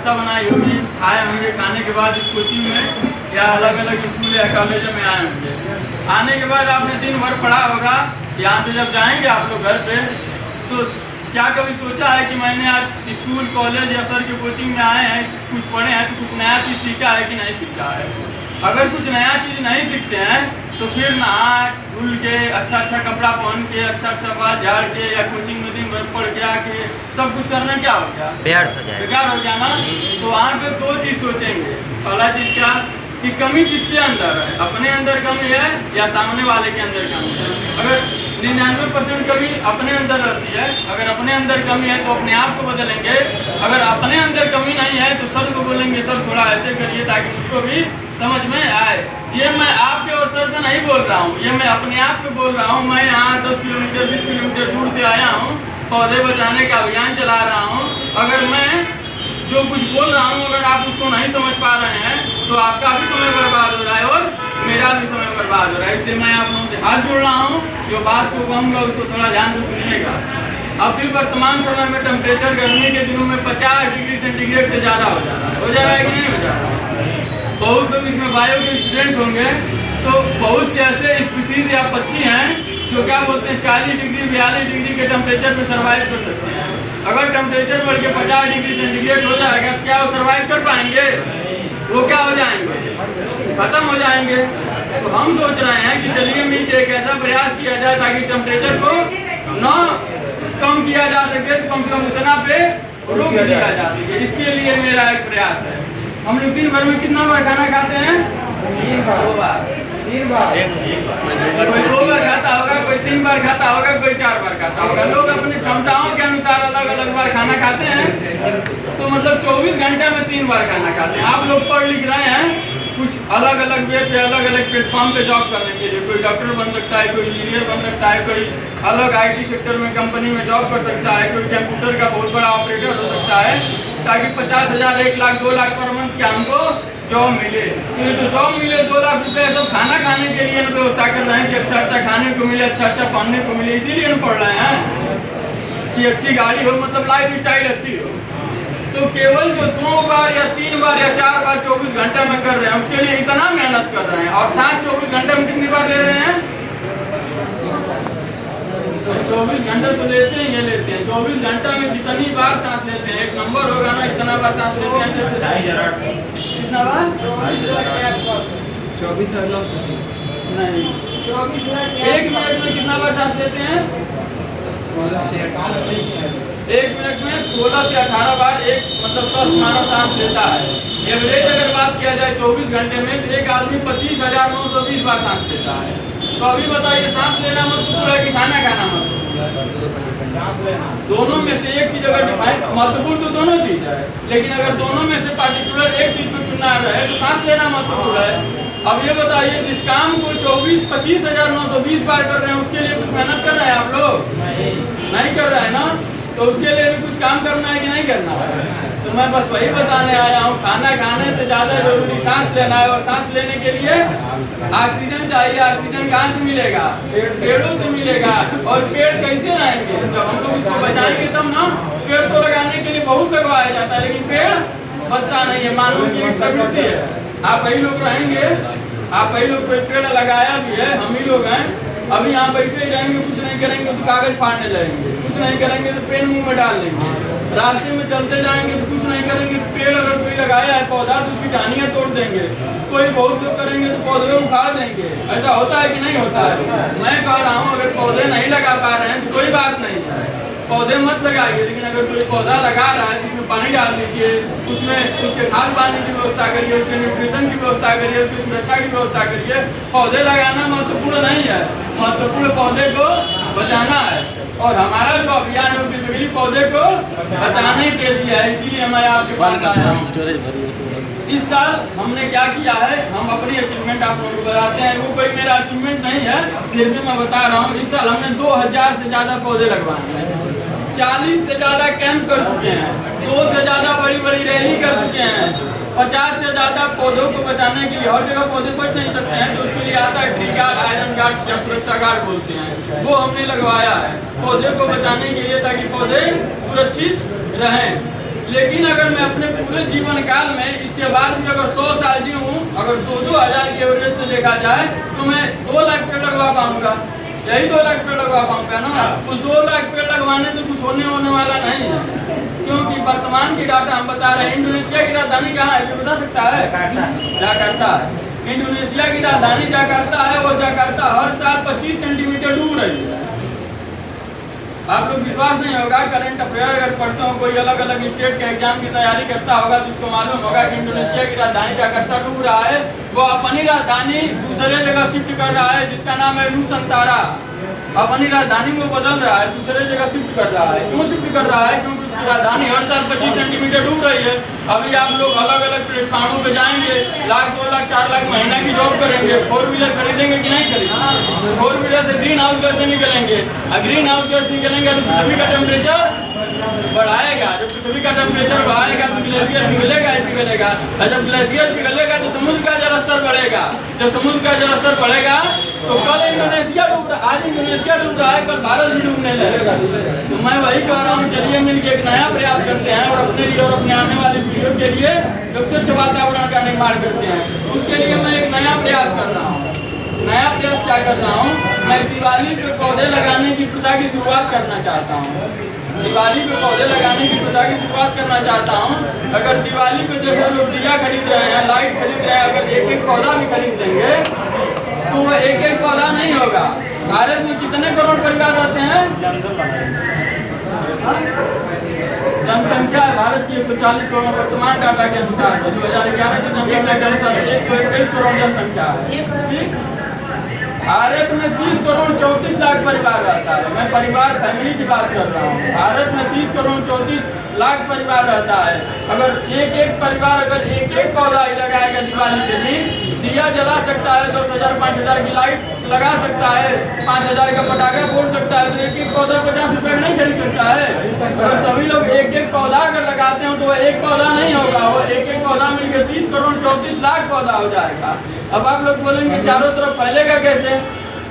नाश्ता बनाई होगी, खाए होंगे, खाने के बाद इस कोचिंग में या अलग अलग स्कूल या कॉलेजों में आए होंगे। आने के बाद आपने दिन भर पढ़ा होगा। यहाँ से जब जाएंगे आप लोग घर पे, तो क्या कभी सोचा है कि मैंने आज स्कूल कॉलेज या सर के कोचिंग में आए हैं, कुछ पढ़े हैं, तो कुछ नया चीज़ सीखा है कि नहीं सीखा है? अगर कुछ नया चीज़ नहीं सीखते हैं तो फिर नहा धुल के अच्छा कपड़ा पहन के अच्छा बाल झाड़ के या कोचिंग में दिन भर पढ़ के आके सब कुछ करना क्या हो गया? बेकार हो गया ना। तो वहाँ पे दो चीज़ सोचेंगे। पहला चीज़ क्या कि कमी किसके अंदर है, अपने अंदर कमी है या सामने वाले के अंदर कमी है? अगर 99% कमी अपने अंदर रहती है। अगर अपने अंदर कमी है तो अपने आप को बदलेंगे। अगर अपने अंदर कमी नहीं है तो सर को बोलेंगे सर थोड़ा ऐसे करिए ताकि मुझको भी समझ में आए। ये मैं आपके और सर का नहीं बोल रहा हूँ, ये मैं अपने आप को बोल रहा हूँ। मैं यहाँ 10 किलोमीटर 20 किलोमीटर दूर से आया हूँ, पौधे बचाने का अभियान चला रहा हूँ। अगर मैं जो कुछ बोल रहा हूँ अगर आप उसको नहीं समझ पा रहे हैं तो आपका भी समय बर्बाद हो रहा है और मेरा भी समय बर्बाद हो रहा है। इसलिए मैं आप लोगों से हाथ जोड़ रहा हूँ, जो बात को कहूँगा उसको थोड़ा ध्यान से सुनिएगा। अभी वर्तमान समय में टेम्परेचर गर्मी के दिनों में 50 डिग्री सेंटीग्रेड से ज़्यादा हो जा रहा है कि नहीं हो जा रहा है? बहुत लोग इसमें बायो के स्टूडेंट होंगे, तो बहुत से ऐसे स्पीसीज या पक्षी हैं जो क्या बोलते हैं 40 डिग्री 42 डिग्री के टेम्परेचर में सर्वाइव कर सकते हैं। अगर टेम्परेचर बढ़ के 50 डिग्री सेंटीग्रेड हो जाएगा तो क्या वो सर्वाइव कर पाएंगे? वो क्या हो जाएंगे? खत्म हो जाएंगे। तो हम सोच रहे हैं कि चलिए मिलकर एक ऐसा प्रयास किया जाए ताकि टेम्परेचर को न कम किया जा सके तो कम से कम उतना पे रोक दिया जा सके। इसके लिए मेरा एक प्रयास है। हम लोग दिन भर में कितना बार खाना खाते हैं? 3 बार। कोई 2 बार खाता होगा, कोई 3 बार खाता होगा, कोई 4 बार खाता होगा। लोग अपनी क्षमताओं के अनुसार अलग अलग बार खाना खाते हैं, तो मतलब 24 घंटे में 3 बार खाना खाते हैं। आप लोग पढ़ लिख रहे हैं कुछ अलग अलग वे पे अलग अलग प्लेटफॉर्म पे जॉब करने के लिए। कोई डॉक्टर बन सकता है, कोई इंजीनियर बन सकता है, कोई अलग IT सेक्टर में कंपनी में जॉब कर सकता है, कोई कंप्यूटर का बहुत बड़ा ऑपरेटर हो सकता है, ताकि 50,000 1 लाख 2 लाख पर मंथ क्या हमको जॉब मिले। तो ये जो जॉब मिले 2 लाख रुपये सब खाना खाने के लिए व्यवस्था कर रहे हैं कि अच्छा खाने को मिले, अच्छा पहनने को मिले। इसीलिए हम पढ़ रहे हैं कि अच्छी गाड़ी हो, मतलब लाइफ स्टाइल अच्छी हो। तो केवल जो 2 बार या 3 बार या 4 बार 24 घंटे में कर रहे हैं उसके लिए इतना मेहनत कर रहे हैं। और सांस 24 घंटे में कितनी बार ले रहे हैं? 24 घंटे तो लेते हैं, ये लेते हैं। 24 घंटे में कितनी बार सांस लेते हैं? एक नंबर होगा ना, इतना बार सांस लेते हैं। जैसे कितना बार? 24 नहीं, 1 मिनट में कितना बार सांस लेते हैं? 1 मिनट में 16 से 18 बार एक मतलब स्वस्थ मानव सांस लेता है। एवरेज अगर बात किया जाए 24 घंटे में तो एक आदमी 25,920 बार सांस लेता है। तो अभी बताइए सांस लेना महत्वपूर्ण है कि खाना खाना महत्वपूर्ण? दोनों में से एक चीज अगर डिफाइन महत्वपूर्ण तो दोनों चीज है, लेकिन अगर दोनों में से पार्टिकुलर एक चीज को चुनना है तो सांस लेना महत्वपूर्ण है। अब ये बताइए जिस काम को 25,920 बार कर रहे हैं उसके लिए कुछ मेहनत कर रहे हैं आप लोग? नहीं कर रहे हैं ना। तो उसके लिए भी कुछ काम करना है कि नहीं करना है? तो मैं बस वही बताने आया हूँ, खाना खाने से ज़्यादा जरूरी सांस लेना है। और सांस लेने के लिए ऑक्सीजन चाहिए। ऑक्सीजन कहाँ से मिलेगा? पेड़ों से मिलेगा। और पेड़ कैसे रहेंगे? जब हम लोग उसको बचाएंगे तब ना। पेड़ तो लगाने के लिए बहुत लगवाया जाता है लेकिन पेड़ बचता नहीं है। मानव की एक प्रवृत्ति है। आप वही लोग रहेंगे, आप वही लोग कोई पेड़ लगाया भी है, हम ही लोग हैं। अभी यहाँ बैठे ही रहेंगे, कुछ नहीं करेंगे तो कागज फाड़ने लगेंगे, कुछ नहीं करेंगे तो पेन मुंह में डाल देंगे। रास्ते में चलते जाएंगे तो कुछ नहीं करेंगे तो पेड़ अगर कोई लगाया है पौधा तो उसकी टहनियाँ तोड़ देंगे। कोई बहुत लोग करेंगे तो पौधे उखाड़ देंगे। ऐसा होता है कि नहीं होता है? मैं कह रहा हूँ अगर पौधे नहीं लगा पा रहे हैं तो कोई बात नहीं है, पौधे मत लगाइए। लेकिन अगर कोई पौधा लगा रहा है तो उसमें पानी डाल दीजिए, उसमें उसके खाद पानी की व्यवस्था करिए, उसके न्यूट्रिशन की व्यवस्था करिए, उसकी सुरक्षा की व्यवस्था करिए। पौधे लगाना महत्वपूर्ण नहीं है, महत्वपूर्ण पौधे को बचाना है। और हमारा जो अभियान है वो बेसिकली पौधे को बचाने के लिए है। इसीलिए मैं आपके पास आया हूँ। इस साल हमने क्या किया है, हम अपनी अचीवमेंट आप लोगों को बताते हैं। वो कोई मेरा अचीवमेंट नहीं है, फिर भी मैं बता रहा हूँ। इस साल हमने 2000 से ज़्यादा पौधे लगवाए हैं, 40 से ज़्यादा कैंप कर चुके हैं, 2 से ज़्यादा बड़ी बड़ी रैली कर चुके हैं, 50 से ज़्यादा पौधों को बचाने के लिए। हर जगह पौधे बच नहीं सकते हैं तो उसके लिए आता है ट्री गार्ड, आयरन गार्ड या सुरक्षा गार्ड बोलते हैं, वो हमने लगवाया है पौधे को बचाने के लिए ताकि पौधे सुरक्षित रहें। लेकिन अगर मैं अपने पूरे जीवन काल में इसके बाद भी अगर 100 साल जीऊँ, अगर 2-2 हज़ार के एवरेज से देखा जाए तो मैं 2 लाख पेड़ लगवा पाऊंगा। यही 2 लाख पेड़ लगवा पाऊंगा ना। उस 2 लाख पेड़ लगवाने से कुछ होने वाला नहीं है, क्योंकि वर्तमान की डाटा हम बता रहे हैं। इंडोनेशिया की राजधानी कहाँ है, बता सकता है? जकार्ता है। इंडोनेशिया की राजधानी जकार्ता है और जकार्ता हर साल 25 सेंटीमीटर डूब रही है। आप लोग विश्वास नहीं होगा, करंट अफेयर अगर पढ़ते हो, कोई अलग अलग स्टेट के एग्जाम की तैयारी करता होगा तो उसको मालूम होगा कि इंडोनेशिया की राजधानी जकार्ता डूब रहा है। वो अपनी राजधानी दूसरे जगह शिफ्ट कर रहा है जिसका नाम है नूसंतारा। अपनी राजधानी वो बदल रहा है, दूसरे जगह शिफ्ट कर रहा है। क्यों शिफ्ट कर रहा है? क्योंकि उसकी राजधानी हर साल 25 सेंटीमीटर डूब रही है। अभी आप लोग अलग अलग प्लेटफॉर्मों पे जाएंगे, 1 लाख 2 लाख 4 लाख महीना की जॉब करेंगे, 4 व्हीलर खरीदेंगे कि नहीं खरीदेंगे? 4 व्हीलर से ग्रीन हाउस गैस निकलेंगे, और ग्रीन हाउस गैस निकलेंगे तो पृथ्वी का टेम्परेचर बढ़ाएगा। जब पृथ्वी का टेम्परेचर बढ़ाएगा तो ग्लेशियर पिघलेगा ही पिघलेगा, और जब ग्लेशियर पिघलेगा तो समुद्र का जलस्तर बढ़ेगा। जब समुद्र का जलस्तर बढ़ेगा तो कल इंडोनेशिया डूब रहा, आज इंडोनेशिया डूब रहा है, कल भारत भी डूबने लगेगा। तो मैं वही कह रहा हूँ, चलिए मिलकर एक नया प्रयास करते हैं और अपने लिए और अपने आने वाली पीढ़ियों के लिए एक स्वच्छ वातावरण का निर्माण करते हैं। उसके लिए मैं एक नया प्रयास कर रहा हूँ। नया प्रयास क्या कर रहा हूँ? मैं दिवाली पे पौधे लगाने की प्रथा की शुरुआत करना चाहता हूँ। दिवाली पे पौधे लगाने की प्रथा की शुरुआत करना चाहता हूँ। अगर दिवाली पे जैसे लोग दिया खरीद रहे हैं, लाइट खरीद रहे हैं, अगर एक एक पौधा भी खरीद देंगे तो वो एक एक पौधा नहीं होगा। भारत में कितने करोड़ परिवार रहते हैं? जनसंख्या है भारत की 140 करोड़, वर्तमान डाटा के अनुसार 2011 की जनसंख्या के अनुसार 121 करोड़ जनसंख्या है। भारत में 30 करोड़ 34 लाख परिवार रहता है। मैं परिवार फैमिली की बात कर रहा हूँ। भारत में 30 करोड़ 34 लाख परिवार रहता है। अगर एक एक परिवार अगर एक एक पौधा ही लगाएगा दिवाली के दिन, दिया जला सकता है, 10,000 5,000 की लाइट लगा सकता है, 5,000 का पटाखा फोड़ सकता है, तो एक एक पौधा 50 रुपये का नहीं खरीद सकता है। अगर सभी लोग एक एक पौधा अगर लगाते हो तो वो एक पौधा नहीं होगा, वो एक एक पौधा मिलकर 30 करोड़ 34 लाख पौधा हो जाएगा। अब आप लोग बोलेंगे चारों तरफ फैलेगा कैसे?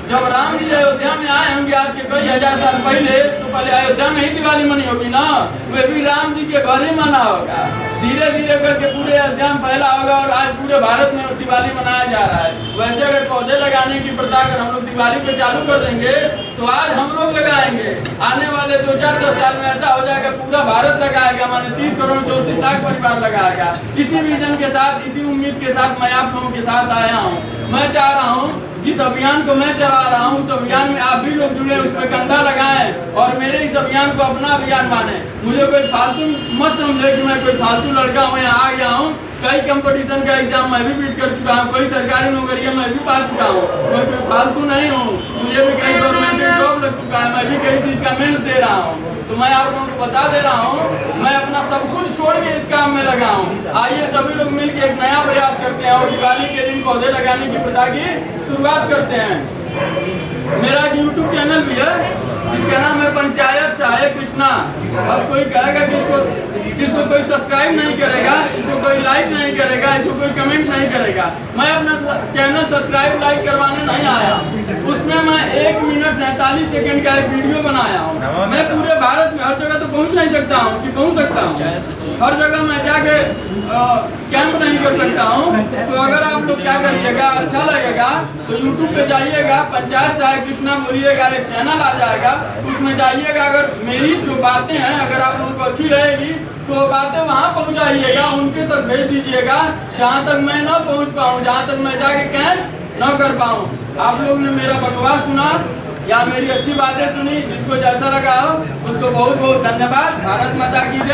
जब राम जी अयोध्या में आए होंगे आज के कई हजार साल पहले, तो पहले अयोध्या में ही दिवाली मनी होगी ना, वे भी राम जी के घर ही मना होगा। धीरे धीरे करके पूरे अयोध्या में फैला होगा और आज पूरे भारत में दिवाली मनाया जा रहा है। वैसे अगर पौधे लगाने की प्रथा अगर हम लोग दिवाली पे चालू कर देंगे तो आज हम लोग लगाएंगे, आने वाले 2-4-10 साल में ऐसा हो जाएगा पूरा भारत लगाएगा, माने 30 करोड़ 34 लाख परिवार लगाएगा। इसी विजन के साथ, इसी उम्मीद के साथ मैं आप लोगों के साथ आया हूँ। मैं चाह रहा हूँ जिस अभियान को मैं चला रहा हूँ उस अभियान में आप भी लोग जुड़े, उस पर कंधा लगाएं और मेरे इस अभियान को अपना अभियान माने। मुझे कोई फालतू मत समझे कि मैं कोई फालतू लड़का हूँ, यहाँ आ गया हूँ। कई कंपटीशन का एग्जाम मैं भी बीट कर चुका हूँ, कई सरकारी नौकरियाँ मैं भी पा चुका हूँ। मैं कोई फालतू नहीं हूँ, मुझे भी कई गवर्नमेंट जॉब लग चुका है, मैं भी कई चीज़ का मेहनत दे रहा हूँ। तो मैं आप लोगों को बता दे रहा हूँ, मैं अपना सब कुछ छोड़ के इस काम में लगा हूँ। आइए सभी लोग मिलकर एक नया प्रयास करते हैं और दिवाली के दिन पौधे लगाने की प्रथा की शुरुआत करते हैं। मेरा एक यूट्यूब चैनल भी है जिसका नाम है पंचायत सहायक कृष्णा। अब कोई कहेगा कि इसको कोई सब्सक्राइब नहीं करेगा, इसको कोई लाइक नहीं करेगा, इसको कोई कमेंट नहीं करेगा। मैं अपना चैनल सब्सक्राइब लाइक करवाने नहीं आया, उसमें मैं 1 मिनट 47 सेकंड का एक वीडियो बनाया हूँ। मैं पूरे भारत में हर जगह तो पहुँच नहीं सकता हूँ कि पहुँच सकता हूँ, हर जगह मैं जाके कैंप नहीं कर सकता हूँ। तो अगर आप लोग क्या करिएगा, अच्छा लगेगा तो यूट्यूब पे जाइएगा, पंचायत सहायक कृष्णा बोलिएगा, एक चैनल आ जाएगा, उसमें जाइएगा। अगर मेरी जो बातें हैं अगर आप लोगों को अच्छी रहेगी तो बातें वहाँ पहुँचाइएगा, उनके तक भेज दीजिएगा जहाँ तक मैं न पहुँच पाऊँ, जहाँ तक मैं जाके कैंप न कर पाऊँ। आप लोग ने मेरा बकवास सुना या मेरी अच्छी बातें सुनी, जिसको जैसा लगा हो उसको बहुत बहुत धन्यवाद। भारत माता की जय।